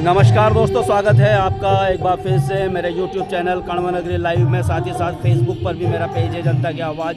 नमस्कार दोस्तों, स्वागत है आपका एक बार फिर से मेरे YouTube चैनल कण्व नगरी लाइव में। साथ ही साथ फेसबुक पर भी मेरा पेज है जनता की आवाज़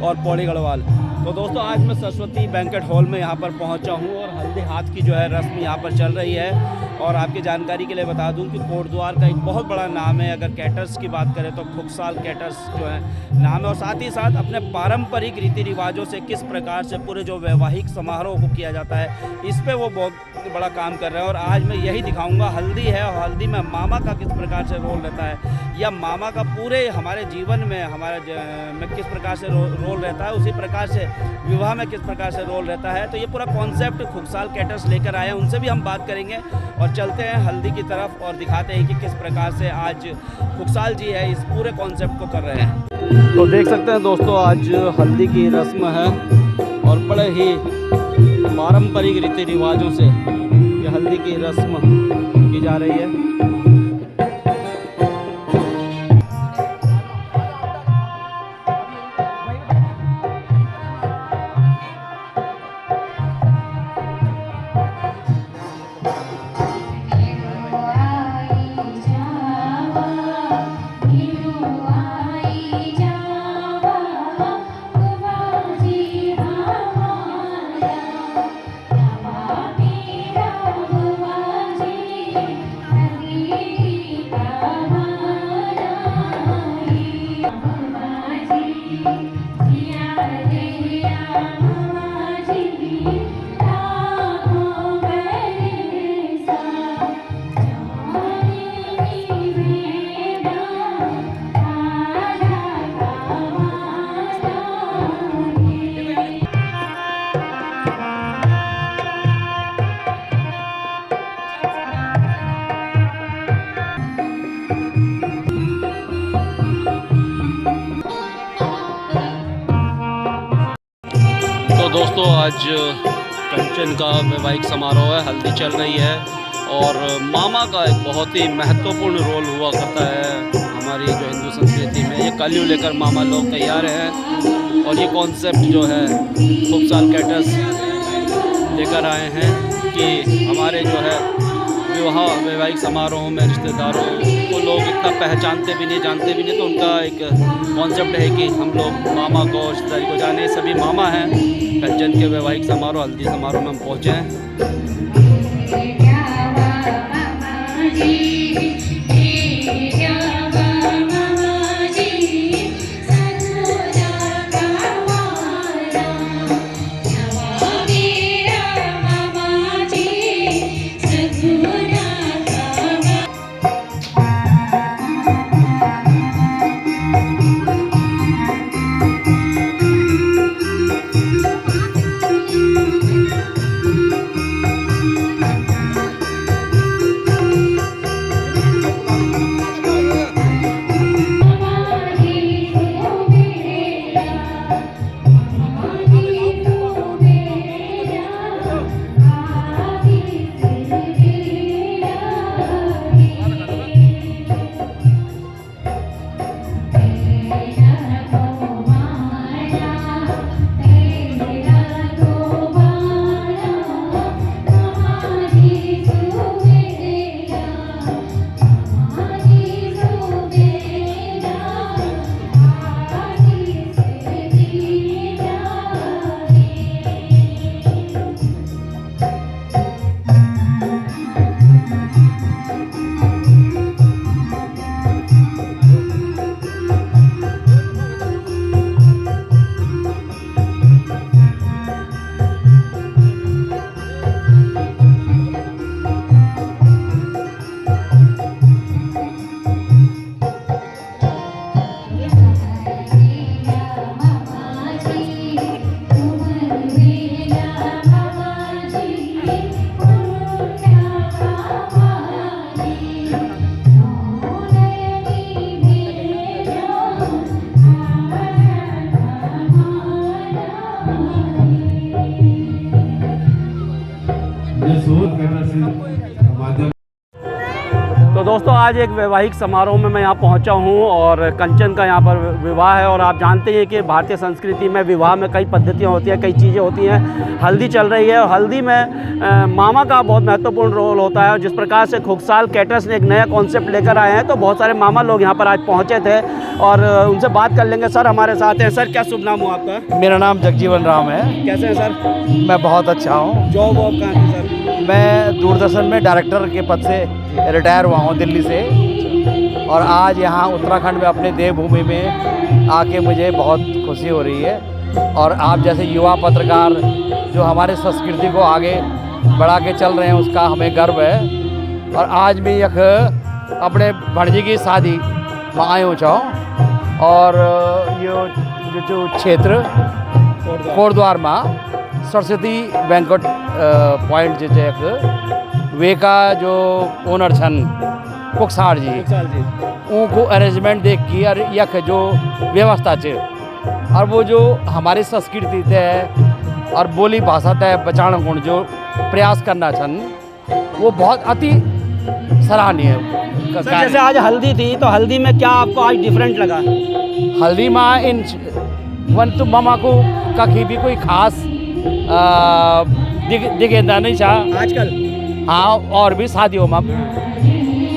और पौड़ी गढ़वाल। तो दोस्तों, आज मैं सरस्वती बैंकेट हॉल में यहाँ पर पहुँचा हूँ और हल्दी हाथ की जो है रस्म यहाँ पर चल रही है। और आपकी जानकारी के लिए बता दूं कि कोटद्वार का एक बहुत बड़ा नाम है। अगर कैटर्स की बात करें तो खुकसाल कैटर्स जो है नाम है। और साथ ही साथ अपने पारंपरिक रीति रिवाजों से किस प्रकार से पूरे जो वैवाहिक समारोह को किया जाता है, इस पे वो बहुत बड़ा काम कर रहे हैं। और आज मैं यही दिखाऊंगा। हल्दी है और हल्दी में मामा का किस प्रकार से रोल रहता है, या मामा का पूरे हमारे जीवन में में किस प्रकार से रोल रहता है, उसी प्रकार से विवाह में किस प्रकार से रोल रहता है। तो ये पूरा कॉन्सेप्ट खुकसाल कैटर्स लेकर आए हैं, उनसे भी हम बात करेंगे। और चलते हैं हल्दी की तरफ और दिखाते हैं कि किस प्रकार से आज खुकसाल जी है इस पूरे कॉन्सेप्ट को कर रहे हैं। तो देख सकते हैं दोस्तों, आज हल्दी की रस्म है और बड़े ही पारंपरिक रीति रिवाजों से ये हल्दी की रस्म की जा रही है। तो दोस्तों, आज कंचन का वैवाहिक समारोह है, हल्दी चल रही है। और मामा का एक बहुत ही महत्वपूर्ण रोल हुआ करता है हमारी जो हिंदू संस्कृति में। ये कलयुग लेकर मामा लोग तैयार हैं और ये कॉन्सेप्ट जो है खुकसाल कैटर्स लेकर आए हैं कि हमारे जो है विवाह वैवाहिक समारोह में रिश्तेदारों को लोग इतना पहचानते भी नहीं, जानते भी नहीं। तो उनका एक कॉन्सेप्ट है कि हम लोग मामा को, रिश्तेदारी को जाने। सभी मामा हैं। कंचन के वैवाहिक समारोह, हल्दी समारोह में हम पहुँचे हैं। तो दोस्तों आज एक वैवाहिक समारोह में मैं यहाँ पहुँचा हूँ और कंचन का यहाँ पर विवाह है। और आप जानते हैं कि भारतीय संस्कृति में विवाह में कई पद्धतियाँ होती हैं, कई चीज़ें होती हैं। हल्दी चल रही है और हल्दी में मामा का बहुत महत्वपूर्ण रोल होता है। और जिस प्रकार से खुगसाल कैटर्स ने एक नया कॉन्सेप्ट लेकर आए हैं, तो बहुत सारे मामा लोग यहाँ पर आज पहुँचे थे और उनसे बात कर लेंगे। सर हमारे साथ हैं। सर क्या शुभ नाम हो आपका? मेरा नाम जगजीवन राम है। कैसे हैं सर? मैं बहुत अच्छा हूँ। जॉब वॉब कहाँ थी सर? मैं दूरदर्शन में डायरेक्टर के पद से रिटायर हुआ हूँ दिल्ली से, और आज यहाँ उत्तराखंड में अपने देवभूमि में आके मुझे बहुत खुशी हो रही है। और आप जैसे युवा पत्रकार जो हमारे संस्कृति को आगे बढ़ा के चल रहे हैं, उसका हमें गर्व है। और आज भी एक अपने भणजी की शादी में आयो चाहो, और ये जो क्षेत्र कोटद्वार में सरस्वती बैंक्वेट पॉइंट जो एक वे का जो ओनर छन खुगसाल जी उनको अरेंजमेंट देख की और यख जो व्यवस्था च और वो जो हमारी संस्कृति तय और बोली भाषा तय बचाने गुण जो प्रयास करना छन, वो बहुत अति सराहनीय है। जैसे आज हल्दी थी, तो हल्दी में क्या आपको आज डिफरेंट लगा? हल्दी में इन वन तो मामा को कहीं भी कोई खास दिखेंदा नहीं चाह आजकल। हाँ, और भी शादियों में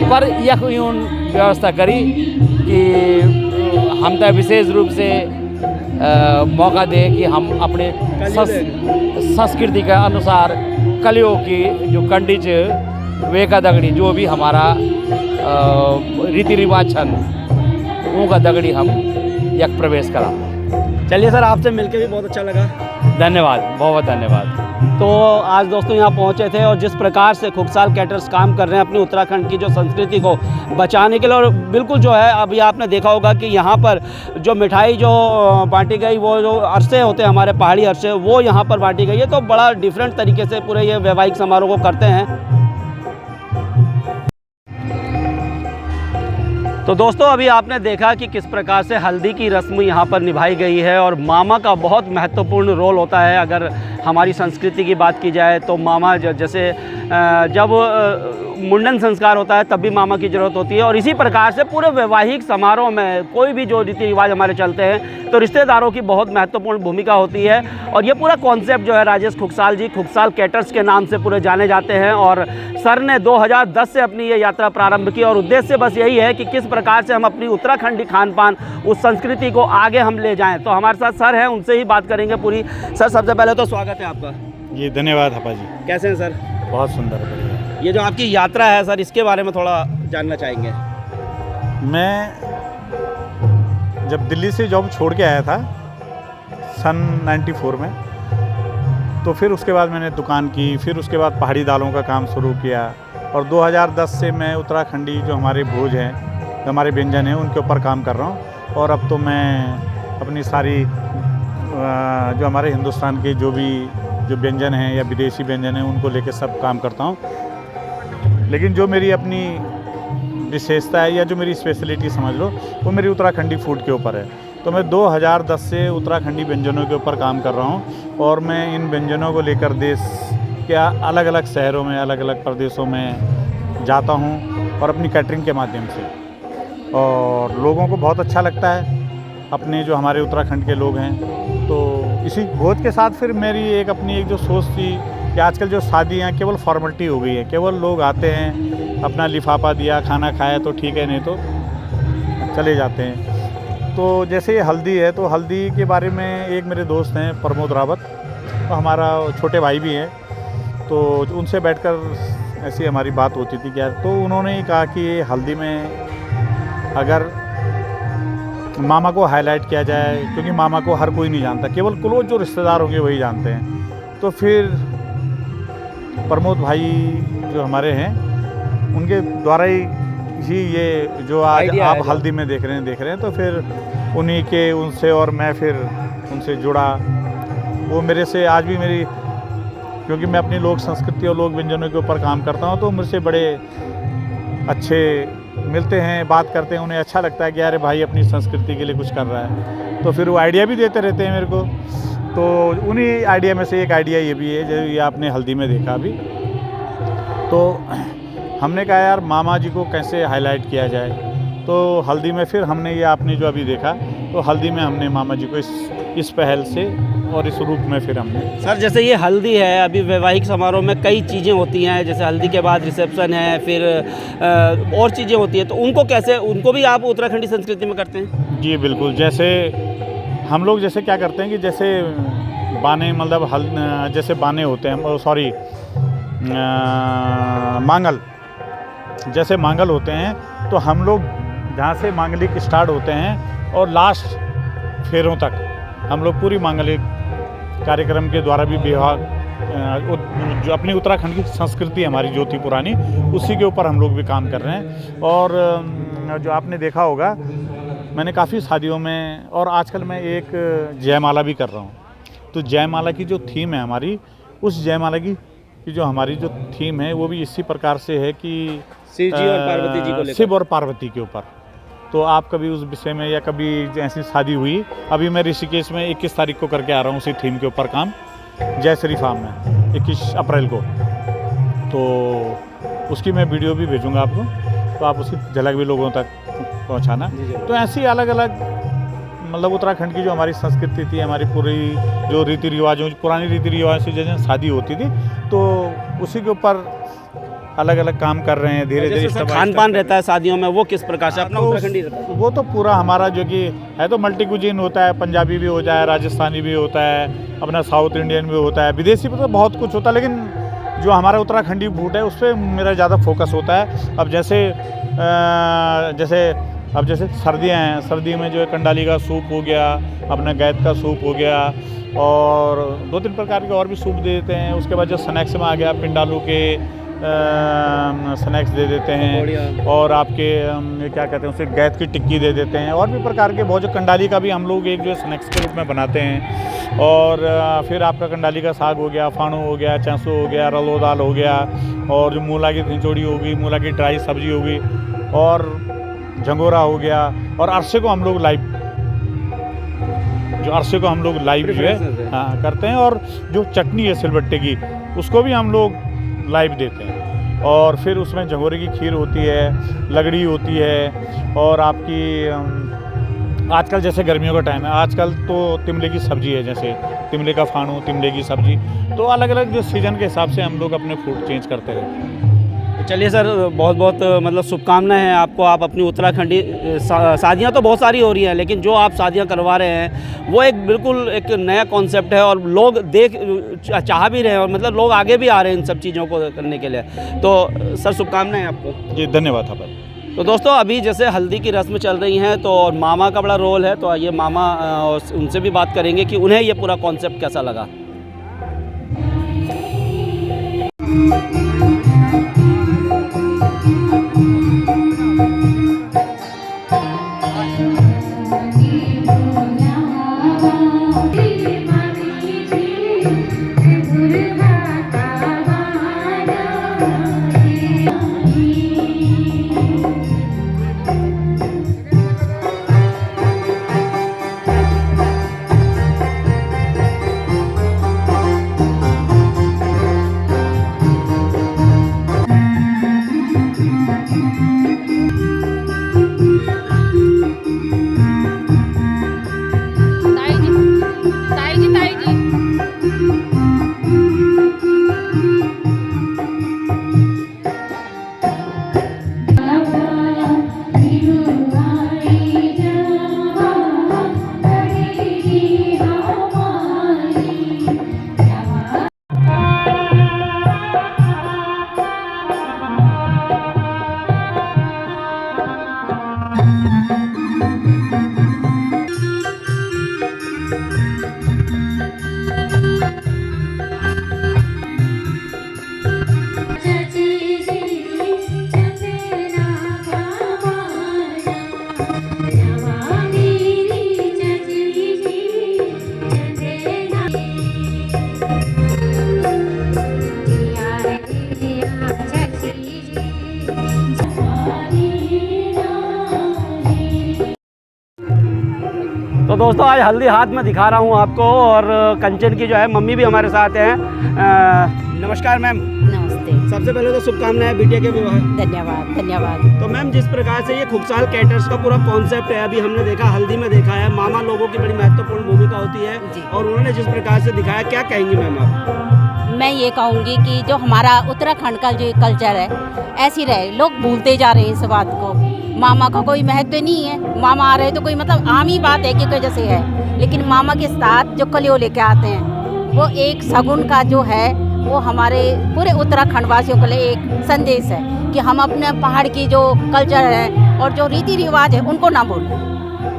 पर यह व्यवस्था करी कि हम तो विशेष रूप से मौका दे कि हम अपने संस्कृति के अनुसार कलियों की जो कंडीच वे का दगड़ी जो भी हमारा रीति रिवाज छन उनका दगड़ी हम यक प्रवेश करा। चलिए सर, आपसे मिलकर भी बहुत अच्छा लगा। धन्यवाद, बहुत धन्यवाद। तो आज दोस्तों यहाँ पहुँचे थे और जिस प्रकार से खुगसाल कैटर्स काम कर रहे हैं अपनी उत्तराखंड की जो संस्कृति को बचाने के लिए, और बिल्कुल जो है अभी आपने देखा होगा कि यहाँ पर जो मिठाई जो बांटी गई, वो जो अरसे होते हैं हमारे पहाड़ी अरसे, वो यहाँ पर बांटी गई है। तो बड़ा डिफरेंट तरीके से पूरे ये वैवाहिक समारोह को करते हैं। तो दोस्तों अभी आपने देखा कि किस प्रकार से हल्दी की रस्म यहाँ पर निभाई गई है और मामा का बहुत महत्वपूर्ण रोल होता है। अगर हमारी संस्कृति की बात की जाए तो मामा जैसे जब मुंडन संस्कार होता है तब भी मामा की ज़रूरत होती है। और इसी प्रकार से पूरे वैवाहिक समारोह में कोई भी जो रीति रिवाज हमारे चलते हैं तो रिश्तेदारों की बहुत महत्वपूर्ण भूमिका होती है। और ये पूरा कॉन्सेप्ट जो है राजेश खुगसाल जी खुगसाल कैटर्स के नाम से पूरे जाने जाते हैं। और सर ने 2010 से अपनी ये यात्रा प्रारंभ की और उद्देश्य बस यही है कि किस प्रकार से हम अपनी उत्तराखंडी खान पान उस संस्कृति को आगे हम ले जाएँ। तो हमारे साथ सर हैं, उनसे ही बात करेंगे पूरी। सर सबसे पहले तो स्वागत है आपका। जी धन्यवाद हपा जी। कैसे हैं सर? बहुत सुंदर है। ये जो आपकी यात्रा है सर, इसके बारे में थोड़ा जानना चाहेंगे। मैं जब दिल्ली से जॉब छोड़ के आया था सन 94 में, तो फिर उसके बाद मैंने दुकान की, फिर उसके बाद पहाड़ी दालों का काम शुरू किया। और 2010 से मैं उत्तराखंडी जो हमारे भोज हैं, जो हमारे व्यंजन हैं, उनके ऊपर काम कर रहा हूँ। और अब तो मैं अपनी सारी जो हमारे हिंदुस्तान के जो भी जो व्यंजन हैं या विदेशी व्यंजन हैं, उनको लेके सब काम करता हूँ। लेकिन जो मेरी अपनी विशेषता है या जो मेरी स्पेशलिटी समझ लो, वो मेरी उत्तराखंडी फूड के ऊपर है। तो मैं 2010 से उत्तराखंडी व्यंजनों के ऊपर काम कर रहा हूँ और मैं इन व्यंजनों को लेकर देश के अलग अलग शहरों में, अलग अलग प्रदेशों में जाता हूँ और अपनी कैटरिंग के माध्यम से। और लोगों को बहुत अच्छा लगता है, अपने जो हमारे उत्तराखंड के लोग हैं। तो इसी भोज के साथ फिर मेरी अपनी एक जो सोच थी कि आजकल जो शादियाँ केवल फॉर्मेलिटी हो गई है, केवल लोग आते हैं, अपना लिफाफा दिया, खाना खाया तो ठीक है, नहीं तो चले जाते हैं। तो जैसे ये हल्दी है, तो हल्दी के बारे में एक मेरे दोस्त हैं प्रमोद रावत, तो हमारा छोटे भाई भी हैं, तो उनसे बैठकर ऐसी हमारी बात होती थी क्या, तो उन्होंने ही कहा कि ये हल्दी में अगर मामा को हाईलाइट किया जाए, क्योंकि मामा को हर कोई नहीं जानता, केवल क्लोज जो रिश्तेदार होंगे वही जानते हैं। तो फिर प्रमोद भाई जो हमारे हैं, उनके द्वारा ही ये जो आज आप हल्दी में देख रहे हैं, तो फिर उन्हीं के उनसे और मैं फिर उनसे जुड़ा। वो मेरे से आज भी मेरी, क्योंकि मैं अपनी लोक संस्कृति और लोक व्यंजनों के ऊपर काम करता हूँ, तो मुझसे बड़े अच्छे मिलते हैं, बात करते हैं, उन्हें अच्छा लगता है कि अरे भाई अपनी संस्कृति के लिए कुछ कर रहा है। तो फिर वो आइडिया भी देते रहते हैं मेरे को। तो उन्हीं आइडिया में से एक आइडिया ये भी है जो ये आपने हल्दी में देखा अभी। तो हमने कहा यार मामा जी को कैसे हाईलाइट किया जाए, तो हल्दी में फिर हमने ये आपने जो अभी देखा, तो हल्दी में हमने मामा जी को इस पहल से और इस रूप में फिर हमने। सर जैसे ये हल्दी है, अभी वैवाहिक समारोह में कई चीज़ें होती हैं, जैसे हल्दी के बाद रिसेप्शन है, फिर और चीज़ें होती हैं, तो उनको कैसे, उनको भी आप उत्तराखंडी संस्कृति में करते हैं? जी बिल्कुल, जैसे हम लोग जैसे क्या करते हैं कि जैसे बाने मतलब जैसे बाने होते हैं, सॉरी मांगल, जैसे मांगल होते हैं, तो हम लोग जहाँ से मांगलिक स्टार्ट होते हैं और लास्ट फेरों तक हम लोग पूरी मांगलिक कार्यक्रम के द्वारा भी विवाह जो अपनी उत्तराखंड की संस्कृति हमारी जो थी पुरानी, उसी के ऊपर हम लोग भी काम कर रहे हैं। और जो आपने देखा होगा, मैंने काफ़ी शादियों में, और आजकल मैं एक जयमाला भी कर रहा हूँ, तो जयमाला की जो थीम है हमारी, उस जयमाला की जो हमारी जो थीम है वो भी इसी प्रकार से है कि शिव जी और पार्वती जी को लेकर, शिव और पार्वती के ऊपर। तो आप कभी उस विषय में, या कभी ऐसी शादी हुई, अभी मैं ऋषिकेश में 21 तारीख को करके आ रहा हूँ उसी थीम के ऊपर काम, जय श्री फार्म में 21 अप्रैल को, तो उसकी मैं वीडियो भी भेजूँगा आपको, तो आप उसकी झलक भी लोगों तक पहुँचाना। तो ऐसी अलग अलग मतलब उत्तराखंड की जो हमारी संस्कृति थी, हमारी पूरी जो रीति रिवाजों, पुरानी रीति रिवाज से जैसे शादी होती थी, तो उसी के ऊपर अलग अलग काम कर रहे हैं धीरे धीरे। खान पान रहता है शादियों में, वो किस प्रकार से अपना उत्तराखंडी रहता है? वो तो पूरा हमारा जो कि है तो मल्टी कुजीन होता है, पंजाबी भी होता है, राजस्थानी भी होता है, अपना साउथ इंडियन भी होता है, विदेशी भी तो बहुत कुछ होता है, लेकिन जो हमारा उत्तराखंडी फूड है उस पर मेरा ज़्यादा फोकस होता है। अब जैसे सर्दियाँ हैं, सर्दी में जो है कंडाली का सूप हो गया, अपना गैत का सूप हो गया, और 2-3 प्रकार के और भी सूप दे देते हैं। उसके बाद जो स्नैक्स में आ गया, पिंडालू के स्नैक्स दे देते हैं, और आपके क्या कहते हैं उसे गैत की टिक्की दे देते हैं, और भी प्रकार के बहुत, जो कंडाली का भी हम लोग एक जो स्नैक्स के रूप में बनाते हैं। और फिर आपका कंडाली का साग हो गया, फाणू हो गया, चैंसू हो गया, रलो दाल हो गया, और जो मूला की खिचड़ी होगी, मूला की ड्राई सब्जी होगी, और झंगोरा हो गया, और अरसे को हम लोग लाइव जो है हाँ करते हैं। और जो चटनी है सिलबट्टे की, उसको भी हम लोग लाइव देते हैं। और फिर उसमें झंगोरे की खीर होती है, लगड़ी होती है, और आपकी आजकल जैसे गर्मियों का टाइम है, आजकल तो तिमले की सब्ज़ी है, जैसे तिमले का फाणू, तिमले की सब्ज़ी, तो अलग अलग जो सीज़न के हिसाब से हम लोग अपने फूड चेंज करते रहते हैं। चलिए सर, बहुत बहुत मतलब शुभकामनाएं हैं आपको। आप अपनी उत्तराखंडी शादियाँ तो बहुत सारी हो रही हैं, लेकिन जो आप शादियाँ करवा रहे हैं वो एक बिल्कुल एक नया कॉन्सेप्ट है, और लोग चाह भी रहे हैं, और मतलब लोग आगे भी आ रहे हैं इन सब चीज़ों को करने के लिए। तो सर शुभकामनाएं आपको। जी धन्यवाद आप। तो दोस्तों, अभी जैसे हल्दी की रस्म चल रही हैं, तो और मामा का बड़ा रोल है, तो आइए मामा उनसे भी बात करेंगे कि उन्हें ये पूरा कॉन्सेप्ट कैसा लगा। तो दोस्तों, आज हल्दी हाथ में दिखा रहा हूँ आपको, और कंचन की जो है मम्मी भी हमारे साथ हैं। नमस्कार मैम। नमस्ते। सबसे पहले तो शुभकामनाएं बिटिया के विवाह। धन्यवाद धन्यवाद। तो मैम जिस प्रकार से ये खुगसाल कैटर्स का पूरा कॉन्सेप्ट है, अभी हमने देखा हल्दी में देखा है, मामा लोगों की बड़ी महत्वपूर्ण भूमिका होती है जी। और उन्होंने जिस प्रकार से दिखाया, क्या कहेंगी मैम आप? मैं ये कहूँगी कि जो हमारा उत्तराखंड का जो कल्चर है ऐसी रहे, लोग भूलते जा रहे हैं इस बात को। मामा का कोई महत्व नहीं है, मामा आ रहे तो कोई मतलब आम ही बात है कि वजह से है, लेकिन मामा के साथ जो कलियो लेके आते हैं वो एक सगुन का जो है वो हमारे पूरे उत्तराखंड वासियों के लिए एक संदेश है कि हम अपने पहाड़ की जो कल्चर है और जो रीति रिवाज है उनको ना भूलें।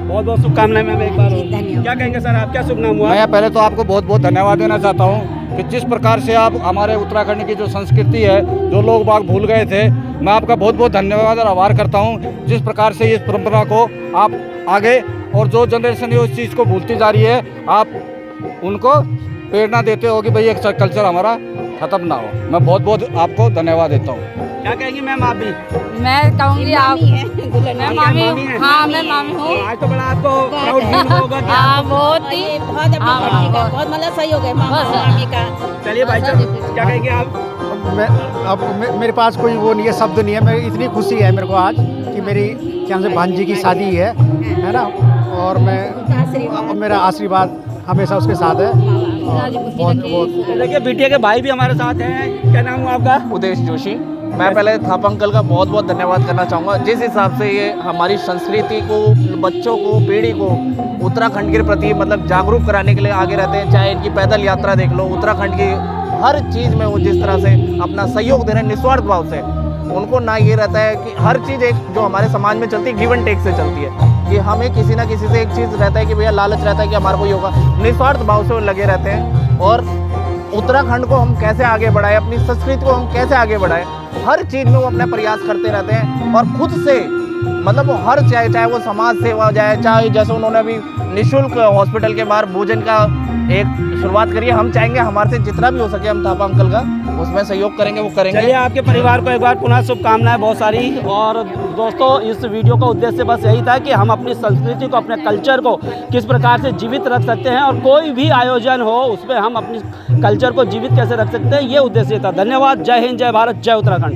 बहुत बहुत शुभकामनाएं मैम एक बार जी, और। धन्यवाद। क्या कहेंगे सर आप, क्या शुभ नाम हुआ? मैं पहले तो आपको बहुत बहुत धन्यवाद देना चाहता हूँ कि जिस प्रकार से आप हमारे उत्तराखंड की जो संस्कृति है, जो लोग बाग भूल गए थे, मैं आपका बहुत बहुत धन्यवाद और आभार करता हूँ। जिस प्रकार से इस परंपरा को आप आगे, और जो जनरेशन उस चीज़ को भूलती जा रही है, आप उनको प्रेरणा देते हो कि भाई एक कल्चर हमारा ख़त्म ना हो। मैं बहुत बहुत आपको धन्यवाद देता हूँ। क्या कहेंगी मैम आप भी? मैं कहूँगी आप मैं मामी मामी हैं? हाँ मैं मामी हूँ। आज तो बड़ा आपको प्राउड फील होगा कि हाँ आप। बहुत ही बहुत अपनी हाँ, बच्ची का हाँ। बहुत मतलब सहयोग है मामा बस। मामी का। चलिए भाई साहब, क्या कहेंगे आप? मैं अब मेरे पास कोई वो नहीं है, शब्द नहीं है। मैं इतनी खुशी है मेरे को आज कि मेरी क्या से भांजी की शादी है ना, और मैं मेरा आशीर्वाद हमेशा उसके साथ है। और बहुत देखिए बिटिया के भाई भी हमारे साथ हैं। क्या नाम हुआ आपका? उदेश जोशी। मैं पहले थापा अंकल का बहुत बहुत धन्यवाद करना चाहूँगा, जिस हिसाब से ये हमारी संस्कृति को, बच्चों को, पीढ़ी को उत्तराखंड के प्रति मतलब जागरूक कराने के लिए आगे रहते हैं। चाहे इनकी पैदल यात्रा देख लो, उत्तराखंड की हर चीज़ में वो जिस तरह से अपना सहयोग दे रहे हैं निस्वार्थ भाव से। उनको ना ये रहता है कि हर चीज़ एक जो हमारे समाज में चलती है गिव एंड टेक से चलती है, कि हमें किसी ना किसी से एक चीज़ रहता है कि भैया लालच रहता है कि हमारा कोई होगा। निस्वार्थ भाव से वो लगे रहते हैं और उत्तराखंड को हम कैसे आगे बढ़ाएं, अपनी संस्कृति को हम कैसे आगे बढ़ाएं, हर चीज़ में वो अपना प्रयास करते रहते हैं। और खुद से मतलब वो हर चाहे वो समाज सेवा हो जाए, चाहे जैसे उन्होंने अभी निःशुल्क हॉस्पिटल के बाहर भोजन का एक शुरुआत करी है। हम चाहेंगे हमारे से जितना भी हो सके हम थापा अंकल का उसमें सहयोग करेंगे, वो करेंगे। चलिए आपके परिवार को एक बार पुनः शुभकामनाएं बहुत सारी। और दोस्तों इस वीडियो का उद्देश्य बस यही था कि हम अपनी संस्कृति को, अपने कल्चर को किस प्रकार से जीवित रख सकते हैं, और कोई भी आयोजन हो उसमें हम अपनी कल्चर को जीवित कैसे रख सकते हैं, ये उद्देश्य था। धन्यवाद। जय हिंद, जय भारत, जय उत्तराखंड।